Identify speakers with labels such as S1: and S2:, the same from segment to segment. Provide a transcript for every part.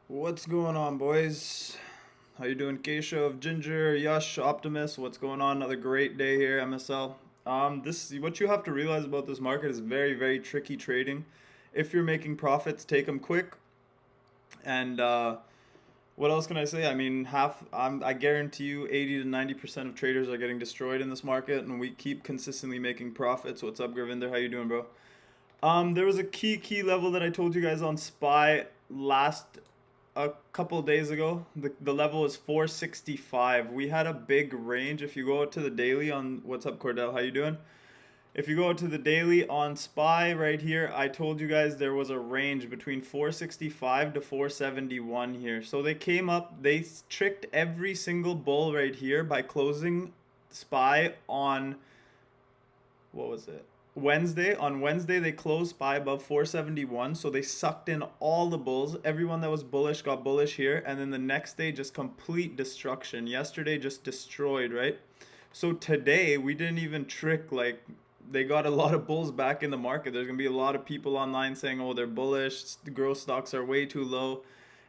S1: What's going on, boys? How you doing, Keshav, Ginger, Yash, Optimus? What's going on? Another great day here, MSL. This what you have to realize about this market is very, very tricky trading. If you're making profits, take them quick. And what else can I say? I mean, I guarantee you, 80 to 90% of traders are getting destroyed in this market, and we keep consistently making profits. What's up, Gravinder? How you doing, bro? There was a key level that I told you guys on SPY last a couple days ago. The level is 465. We had a big range. If you go out to the daily on what's up, Cordell? How you doing? If you go out to the daily on SPY right here, I told you guys there was a range between 465 to 471 here. So they came up, they tricked every single bull right here by closing SPY on what was it? Wednesday. On Wednesday, they closed SPY above 471, so they sucked in all the bulls. Everyone that was bullish got bullish here, and then the next day, just complete destruction. Yesterday, just destroyed, right? So today, we didn't even trick, like, they got a lot of bulls back in the market. There's going to be a lot of people online saying, oh, they're bullish, the growth stocks are way too low,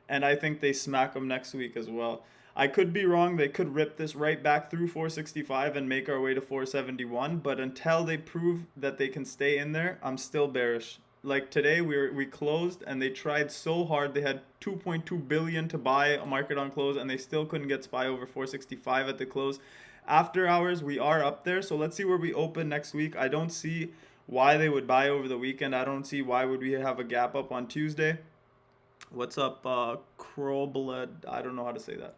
S1: and I think they smack them next week as well. I could be wrong. They could rip this right back through 465 and make our way to 471. But until they prove that they can stay in there, I'm still bearish. Like today, we closed and they tried so hard. They had 2.2 billion to buy a market on close, and they still couldn't get SPY over 465 at the close. After hours, we are up there. So let's see where we open next week. I don't see why they would buy over the weekend. I don't see why would we have a gap up on Tuesday. What's up, Crowblood? I don't know how to say that.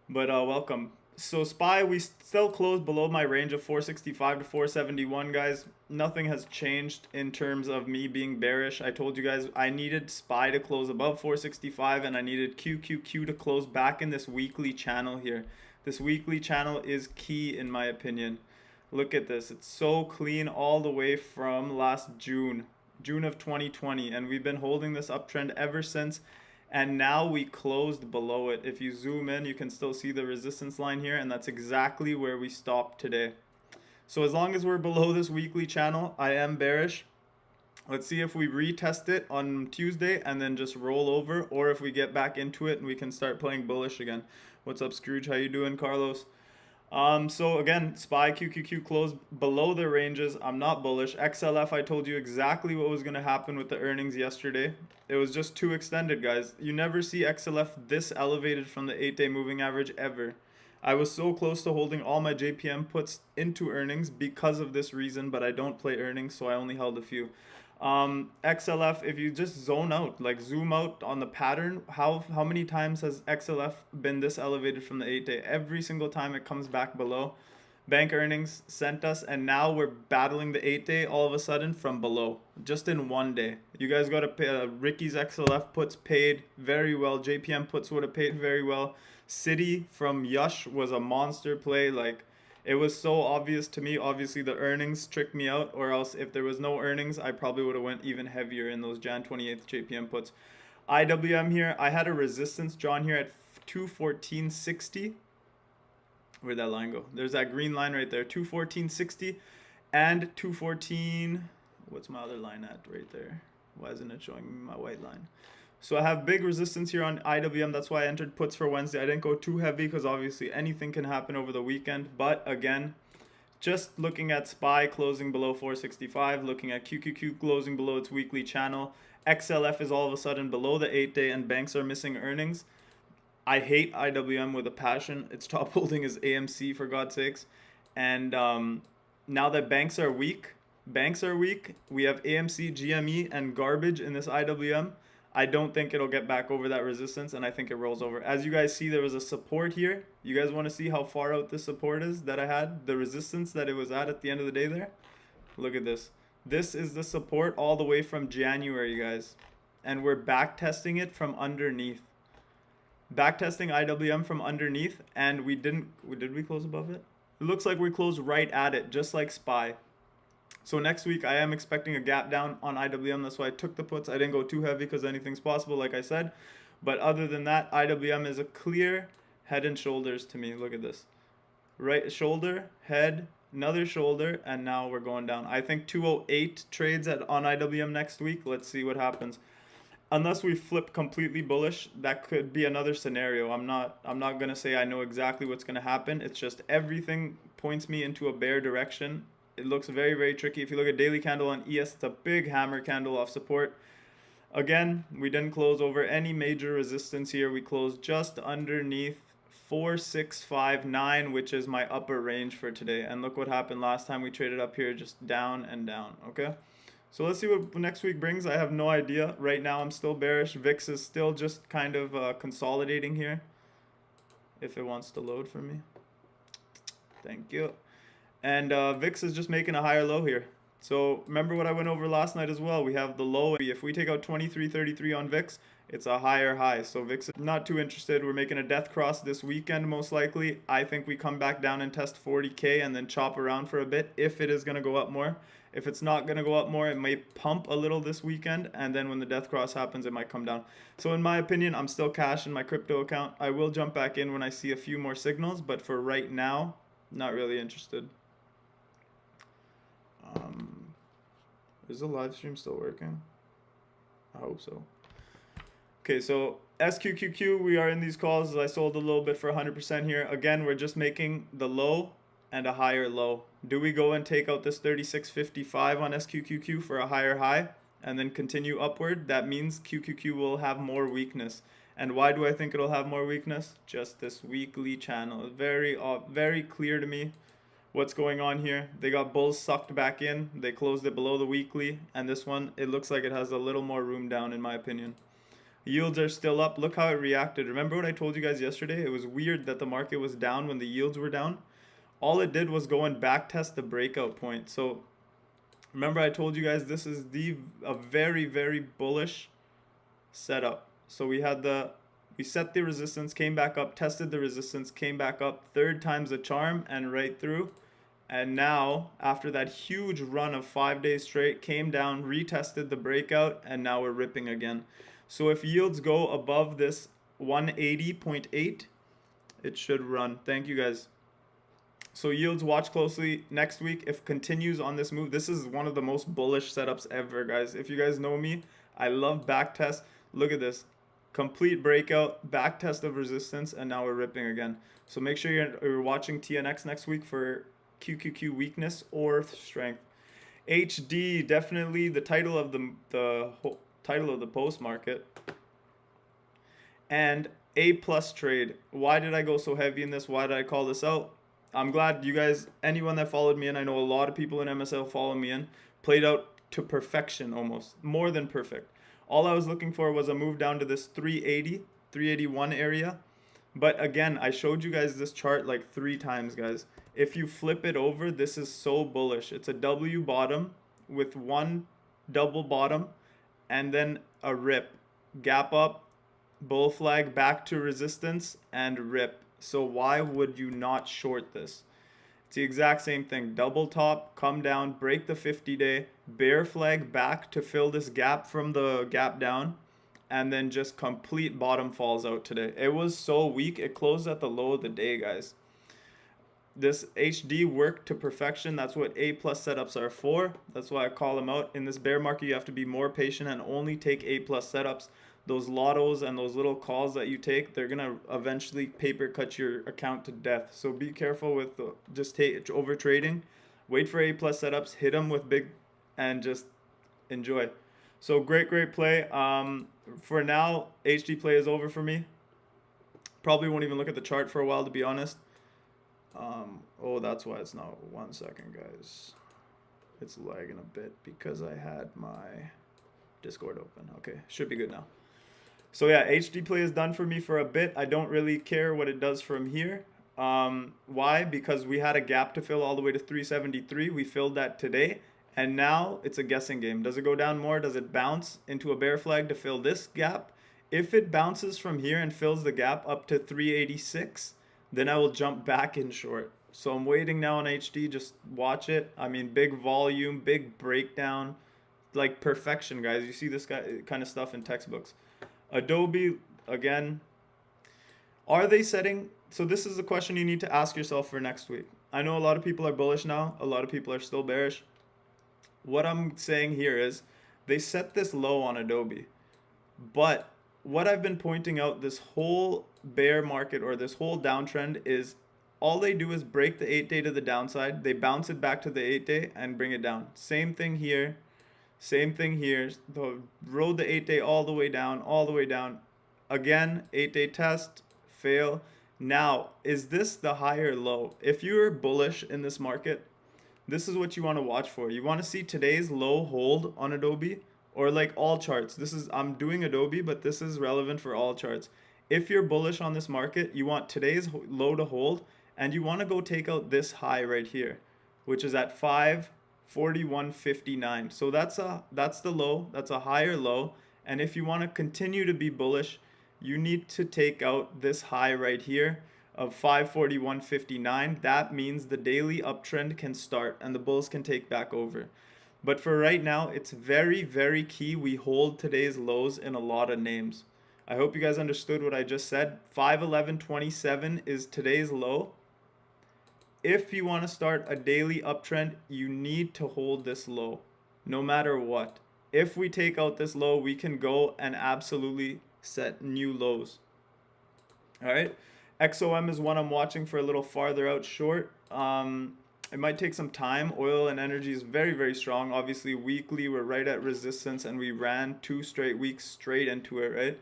S1: But welcome. So SPY, we still closed below my range of 465 to 471, guys. Nothing has changed in terms of me being bearish. I told you guys I needed SPY to close above 465, and I needed QQQ to close back in this weekly channel here. This weekly channel is key in my opinion. Look at this. It's so clean all the way from last June of 2020, and we've been holding this uptrend ever since. And now we closed below it. If you zoom in, you can still see the resistance line here, and that's exactly where we stopped today. So as long as we're below this weekly channel, I am bearish. Let's see if we retest it on Tuesday and then just roll over, or if we get back into it and we can start playing bullish again. What's up, Scrooge? How you doing, Carlos? So again, SPY, QQQ closed below their ranges. I'm not bullish. XLF, I told you exactly what was going to happen with the earnings yesterday. It was just too extended, guys. You never see XLF this elevated from the 8-day moving average ever. I was so close to holding all my JPM puts into earnings because of this reason, but I don't play earnings, so I only held a few. XLF, if you just zone out, like zoom out on the pattern, how many times has XLF been this elevated from the 8-day? Every single time it comes back below. Bank earnings sent us, and now we're battling the 8-day all of a sudden from below, just in one day. You guys got to pay. Ricky's XLF puts paid very well. JPM puts would have paid very well. City from Yush was a monster play. Like, it was so obvious to me. Obviously, the earnings tricked me out, or else if there was no earnings, I probably would have went even heavier in those Jan 28th JPM puts. IWM here, I had a resistance drawn here at 214.60. Where'd that line go? There's that green line right there, 214.60 and 214. What's my other line at right there? Why isn't it showing me my white line? So I have big resistance here on IWM. That's why I entered puts for Wednesday. I didn't go too heavy because obviously anything can happen over the weekend. But again, just looking at SPY closing below 465, looking at QQQ closing below its weekly channel. XLF is all of a sudden below the 8-day and banks are missing earnings. I hate IWM with a passion. Its top holding is AMC, for God's sakes. And now that banks are weak, we have AMC, GME, and garbage in this IWM. I don't think it'll get back over that resistance, and I think it rolls over. As you guys see, there was a support here. You guys want to see how far out this support is that I had? The resistance that it was at the end of the day there? Look at this. This is the support all the way from January, guys. And we're back testing it from underneath. Backtesting IWM from underneath, and did we close above it? It looks like we closed right at it, just like SPY. So next week I am expecting a gap down on IWM. That's why I took the puts. I didn't go too heavy because anything's possible, like I said. But other than that, IWM is a clear head and shoulders to me. Look at this. Right shoulder, head, another shoulder, and now we're going down. I think 208 trades on IWM next week. Let's see what happens. unless we flip completely bullish, that could be another scenario. I'm not gonna say I know exactly what's gonna happen. It's just everything points me into a bear direction. It looks very, very tricky. If you look at daily candle on ES, it's a big hammer candle off support. Again, we didn't close over any major resistance here. We closed just underneath 4659, which is my upper range for today. And look what happened last time we traded up here, just down and down, okay? So let's see what next week brings. I have no idea. Right now I'm still bearish. VIX is still just kind of consolidating here. If it wants to load for me. Thank you. And VIX is just making a higher low here. So remember what I went over last night as well. We have the low. If we take out 23.33 on VIX, it's a higher high. So VIX is not too interested. We're making a death cross this weekend most likely. I think we come back down and test 40K and then chop around for a bit if it is going to go up more. If it's not going to go up more, it may pump a little this weekend, and then when the death cross happens, it might come down. So in my opinion, I'm still cash in my crypto account. I will jump back in when I see a few more signals, but for right now, not really interested. Is the live stream still working? I hope so. Okay, so SQQQ, we are in these calls. I sold a little bit for 100% here. Again, we're just making the low and a higher low. Do we go and take out this 36.55 on SQQQ for a higher high and then continue upward? That means QQQ will have more weakness. And why do I think it'll have more weakness? Just this weekly channel. Very clear to me what's going on here. They got bulls sucked back in. They closed it below the weekly. And this one, it looks like it has a little more room down in my opinion. Yields are still up. Look how it reacted. Remember what I told you guys yesterday? It was weird that the market was down when the yields were down. All it did was go and back test the breakout point. So remember I told you guys this is a very, very bullish setup. So we set the resistance, came back up, tested the resistance, came back up, third time's a charm and right through. And now after that huge run of 5 days straight, came down, retested the breakout, and now we're ripping again. So if yields go above this 180.8, it should run. Thank you guys. So yields, watch closely next week. If continues on this move, this is one of the most bullish setups ever, guys. If you guys know me, I love back tests. Look at this. Complete breakout, back test of resistance, and now we're ripping again. So make sure you're watching TNX next week for QQQ weakness or strength. HD, definitely the title of the title of the post market. And A+ trade. Why did I go so heavy in this? Why did I call this out? I'm glad you guys, anyone that followed me in, I know a lot of people in MSL follow me in, played out to perfection almost, more than perfect. All I was looking for was a move down to this 380, 381 area. But again, I showed you guys this chart like 3 times, guys. If you flip it over, this is so bullish. It's a W bottom with one double bottom and then a rip. Gap up, bull flag, back to resistance, and rip. So why would you not short this? It's the exact same thing. Double top, come down, break the 50-day, bear flag back to fill this gap from the gap down, and then just complete bottom falls out today. It was so weak. It closed at the low of the day, guys. This HD worked to perfection. That's what A+ setups are for. That's why I call them out. In this bear market, you have to be more patient and only take A+ setups. Those lottos and those little calls that you take, they're gonna eventually paper cut your account to death. So be careful with just over trading. Wait for A+ setups, hit them with big, and just enjoy. So great play. For now, HD play is over for me. Probably won't even look at the chart for a while, to be honest. Oh, that's why it's not. 1 second, guys. It's lagging a bit because I had my Discord open. Okay, should be good now. So yeah, HD play is done for me for a bit. I don't really care what it does from here. Why? Because we had a gap to fill all the way to 373. We filled that today. And now it's a guessing game. Does it go down more? Does it bounce into a bear flag to fill this gap? If it bounces from here and fills the gap up to 386, then I will jump back in short. So I'm waiting now on HD. Just watch it. I mean, big volume, big breakdown. Like perfection, guys. You see this kind of stuff in textbooks. Adobe, again, are they setting? So this is the question you need to ask yourself for next week. I know a lot of people are bullish now. A lot of people are still bearish. What I'm saying here is they set this low on Adobe. But what I've been pointing out this whole bear market or this whole downtrend is all they do is break the 8-day to the downside. They bounce it back to the 8-day and bring it down. Same thing here. Same thing here. Rode the 8-day all the way down, all the way down. Again, 8-day test, fail. Now, is this the higher low? If you're bullish in this market, this is what you want to watch for. You want to see today's low hold on Adobe or like all charts. I'm doing Adobe, but this is relevant for all charts. If you're bullish on this market, you want today's low to hold and you want to go take out this high right here, which is at 541.59. So that's the low, that's a higher low. And if you want to continue to be bullish, you need to take out this high right here of 541.59. That means the daily uptrend can start and the bulls can take back over. But for right now, it's very, very key we hold today's lows in a lot of names. I hope you guys understood what I just said. 511.27 is today's low. If you want to start a daily uptrend, you need to hold this low, no matter what. If we take out this low, we can go and absolutely set new lows. All right. XOM is one I'm watching for a little farther out short. It might take some time. Oil and energy is very, very strong. Obviously, weekly, we're right at resistance, and we ran 2 straight weeks straight into it, right?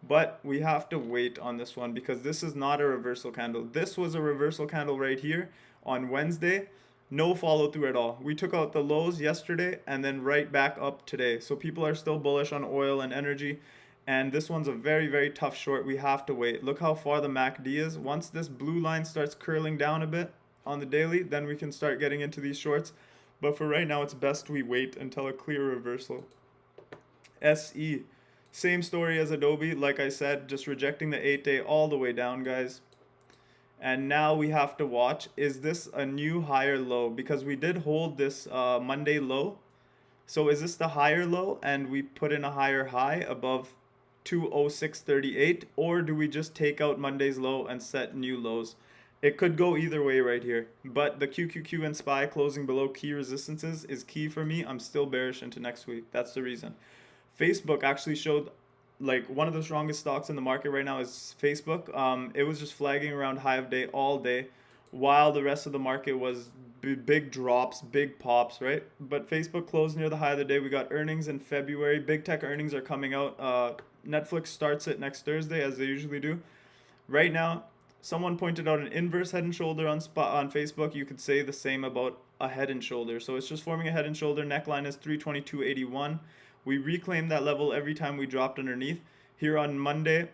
S1: But we have to wait on this one because this is not a reversal candle. This was a reversal candle right here on Wednesday. No follow through at all. We took out the lows yesterday and then right back up today. So people are still bullish on oil and energy. And this one's a very, very tough short. We have to wait. Look how far the MACD is. Once this blue line starts curling down a bit on the daily, then we can start getting into these shorts. But for right now, it's best we wait until a clear reversal. SE. Same story as Adobe. Like I said, just rejecting the 8-day all the way down, guys. And now we have to watch, is this a new higher low? Because we did hold this Monday low. So is this the higher low and we put in a higher high above 206.38, or do we just take out Monday's low and set new lows? It could go either way right here, but the QQQ and SPY closing below key resistances is key for me. I'm still bearish into next week. That's the reason. Facebook actually showed, like, one of the strongest stocks in the market right now is Facebook. It was just flagging around high of day all day, while the rest of the market was big drops, big pops, right? But Facebook closed near the high of the day. We got earnings in February. Big tech earnings are coming out. Netflix starts it next Thursday, as they usually do. Right now, someone pointed out an inverse head and shoulder on Facebook. You could say the same about a head and shoulder. So it's just forming a head and shoulder. Neckline is 322.81. We reclaimed that level every time we dropped underneath. Here on Monday,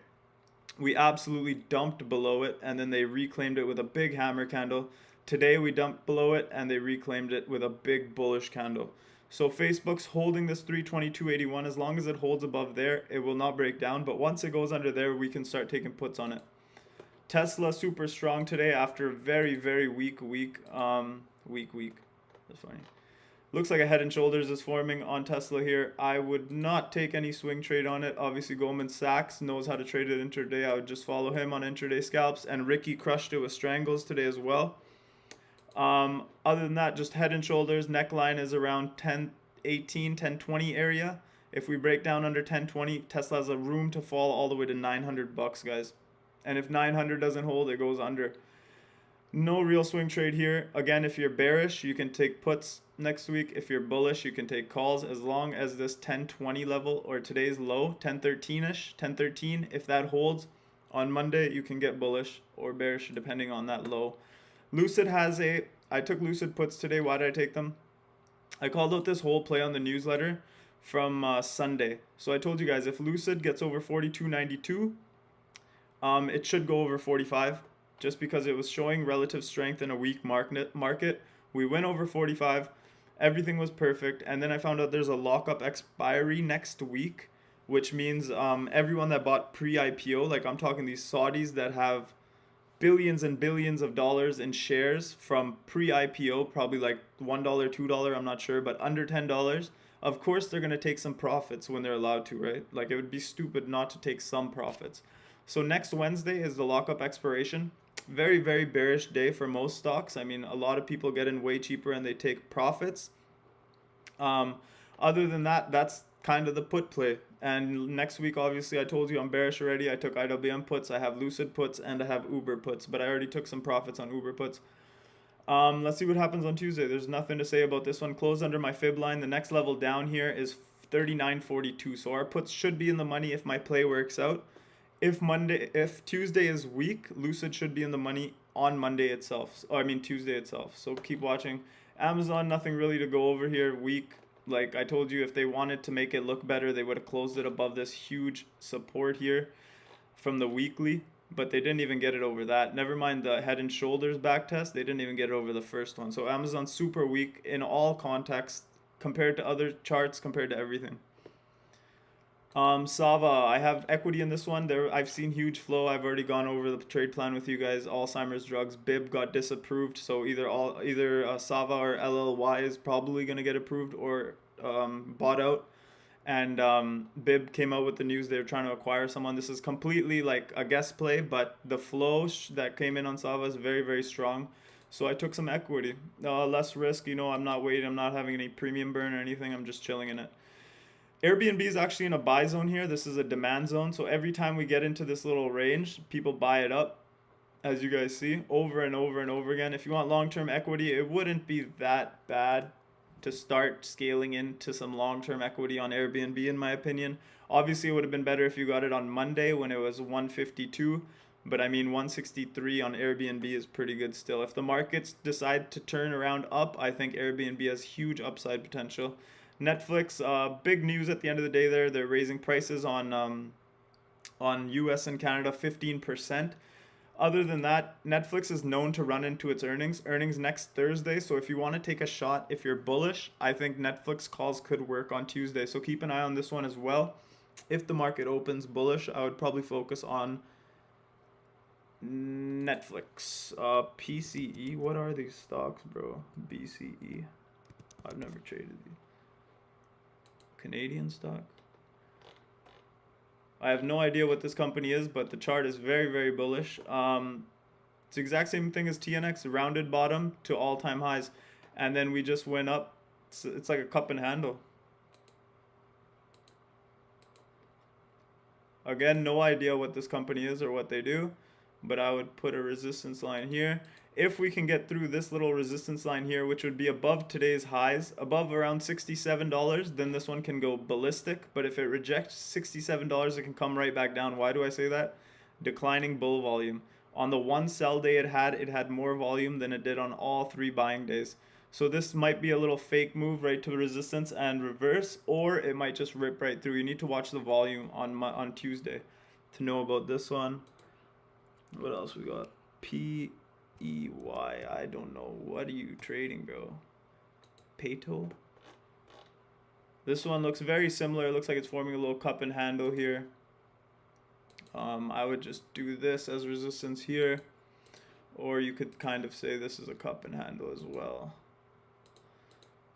S1: we absolutely dumped below it, and then they reclaimed it with a big hammer candle. Today, we dumped below it, and they reclaimed it with a big bullish candle. So Facebook's holding this 322.81. As long as it holds above there, it will not break down. But once it goes under there, we can start taking puts on it. Tesla super strong today after a very, very weak week. That's funny. Looks like a head and shoulders is forming on Tesla here. I would not take any swing trade on it. Obviously, Goldman Sachs knows how to trade it intraday. I would just follow him on intraday scalps. And Ricky crushed it with strangles today as well. Other than that, just head and shoulders. Neckline is around 1018, 1020 area. If we break down under 1020, Tesla has a room to fall all the way to $900, guys. And if 900 doesn't hold, it goes under. No real swing trade here. Again, if you're bearish, you can take puts next week. If you're bullish, you can take calls as long as this 1020 level or today's low, 1013-ish, 1013, if that holds on Monday, you can get bullish or bearish depending on that low. Lucid I took Lucid puts today. Why did I take them? I called out this whole play on the newsletter from Sunday. So I told you guys, if Lucid gets over 42.92, it should go over 45. Just because it was showing relative strength in a weak market. We went over 45. Everything was perfect. And then I found out there's a lockup expiry next week, which means everyone that bought pre-IPO, like I'm talking these Saudis that have billions and billions of dollars in shares from pre-IPO, probably like $1, $2, I'm not sure, but under $10. Of course, they're going to take some profits when they're allowed to, right? Like it would be stupid not to take some profits. So next Wednesday is the lockup expiration. Very, very bearish day for most stocks. I mean, a lot of people get in way cheaper and they take profits. Other than that, that's kind of the put play. And next week, obviously, I told you I'm bearish already. I took IWM puts, I have Lucid puts, and I have Uber puts, but I already took some profits on Uber puts. Let's see what happens on Tuesday. There's nothing to say about this one. Closed under my fib line. The next level down here is 39.42. So our puts should be in the money if my play works out. If Tuesday is weak, Lucid should be in the money on Monday itself. Or I mean Tuesday itself. So keep watching. Amazon, nothing really to go over here. Weak. Like I told you, if they wanted to make it look better, they would have closed it above this huge support here from the weekly. But they didn't even get it over that. Never mind the head and shoulders back test. They didn't even get it over the first one. So Amazon's super weak in all contexts compared to other charts, compared to everything. Sava, I have equity in this one. I've seen huge flow. I've already gone over the trade plan with you guys. Alzheimer's drugs. BIB got disapproved, so either Sava or LLY is probably gonna get approved or bought out. And BIB came out with the news they're trying to acquire someone. This is completely like a guess play, but the flow that came in on Sava is very, very strong. So I took some equity. Less risk, I'm not waiting. I'm not having any premium burn or anything. I'm just chilling in it. Airbnb is actually in a buy zone here. This is a demand zone. So every time we get into this little range, people buy it up, as you guys see, over and over and over again. If you want long-term equity, it wouldn't be that bad to start scaling into some long-term equity on Airbnb, in my opinion. Obviously, it would have been better if you got it on Monday when it was 152. But I mean, 163 on Airbnb is pretty good still. If the markets decide to turn around up, I think Airbnb has huge upside potential. Netflix, big news at the end of the day there. They're raising prices on US and Canada 15%. Other than that, Netflix is known to run into its earnings next Thursday. So if you want to take a shot, if you're bullish, I think Netflix calls could work on Tuesday. So keep an eye on this one as well. If the market opens bullish, I would probably focus on Netflix. PCE, what are these stocks, bro? BCE. I've never traded these. Canadian stock. I have no idea what this company is, but the chart is very, very bullish. It's the exact same thing as TNX, rounded bottom to all-time highs, and then we just went up. It's like a cup and handle. Again, no idea what this company is or what they do, but I would put a resistance line here. If we can get through this little resistance line here, which would be above today's highs, above around $67, then this one can go ballistic. But if it rejects $67, it can come right back down. Why do I say that? Declining bull volume. On the one sell day it had more volume than it did on all 3 buying days. So this might be a little fake move right to resistance and reverse, or it might just rip right through. You need to watch the volume on Tuesday to know about this one. What else we got? PEY, I don't know. What are you trading, bro? Pato? This one looks very similar. It looks like it's forming a little cup and handle here. I would just do this as resistance here. Or you could kind of say this is a cup and handle as well.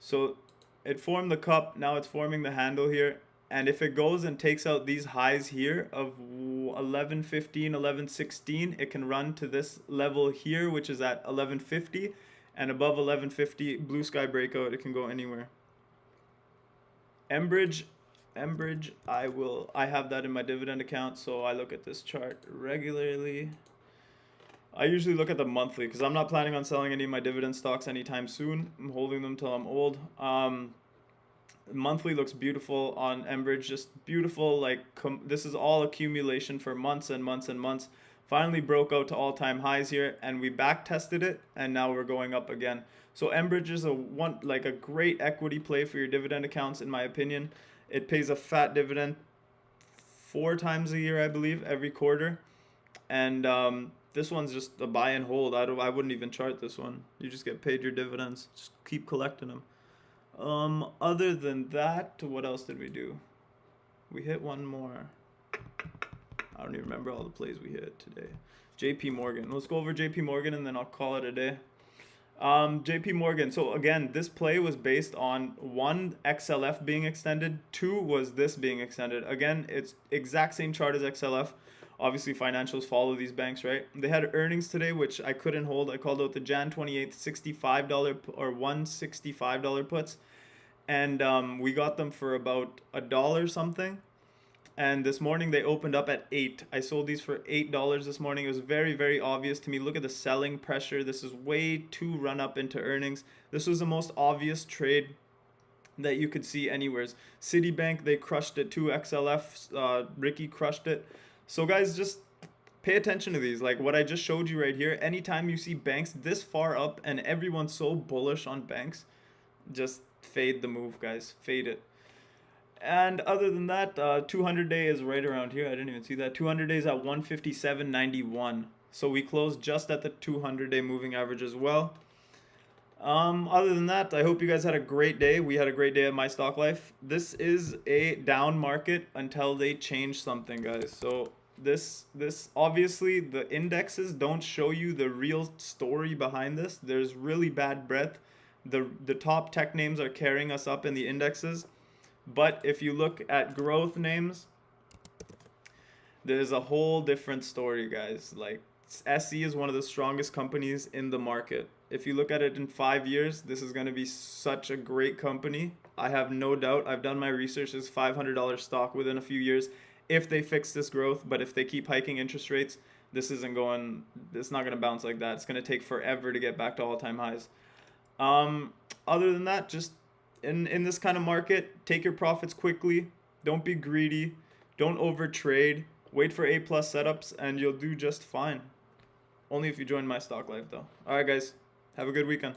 S1: So it formed the cup. Now it's forming the handle here. And if it goes and takes out these highs here of 11.15, 11.16, it can run to this level here, which is at 11.50. And above 11.50, blue sky breakout, it can go anywhere. Enbridge, I have that in my dividend account, so I look at this chart regularly. I usually look at the monthly because I'm not planning on selling any of my dividend stocks anytime soon. I'm holding them till I'm old. Monthly looks beautiful on Enbridge, just beautiful. Like this is all accumulation for months and months and months. Finally broke out to all-time highs here, and we back tested it, and now we're going up again. So Enbridge is a great equity play for your dividend accounts, in my opinion. It pays a fat dividend 4 times a year, I believe, every quarter, and this one's just a buy and hold. I wouldn't even chart this one. You just get paid your dividends. Just keep collecting them. Other than that, what else did we do? We hit one more. I don't even remember all the plays we hit today. JP Morgan. Let's go over JP Morgan and then I'll call it a day. JP Morgan. So again, this play was based on 1, XLF being extended. 2 was this being extended. Again, it's exact same chart as XLF. Obviously, financials follow these banks, right? They had earnings today, which I couldn't hold. I called out the Jan 28th $65 or $165 puts. and we got them for about $1 something. And this morning they opened up at 8. I sold these for $8 this morning. It was very, very obvious to me. Look at the selling pressure. This is way too run up into earnings. This was the most obvious trade that you could see anywheres. Citibank, they crushed it too. XLF, Ricky crushed it. So guys, just pay attention to these. Like what I just showed you right here. Anytime you see banks this far up and everyone's so bullish on banks, just fade the move, guys. Fade it. And other than that, 200 day is right around here. I didn't even see that. 200 days at 157.91. So we closed just at the 200 day moving average as well. Other than that, I hope you guys had a great day. We had a great day at MyStockLife. This is a down market until they change something, guys. So this obviously the indexes don't show you the real story behind this. There's really bad breadth. The top tech names are carrying us up in the indexes. But if you look at growth names, there's a whole different story, guys. Like SE is one of the strongest companies in the market. If you look at it in 5 years, this is going to be such a great company. I have no doubt. I've done my research. It's $500 stock within a few years if they fix this growth. But if they keep hiking interest rates, this isn't going. It's not going to bounce like that. It's going to take forever to get back to all-time highs. Other than that, just in this kind of market, take your profits quickly. Don't be greedy. Don't overtrade. Wait for A+ setups, and you'll do just fine. Only if you join MyStockLife, though. All right, guys. Have a good weekend.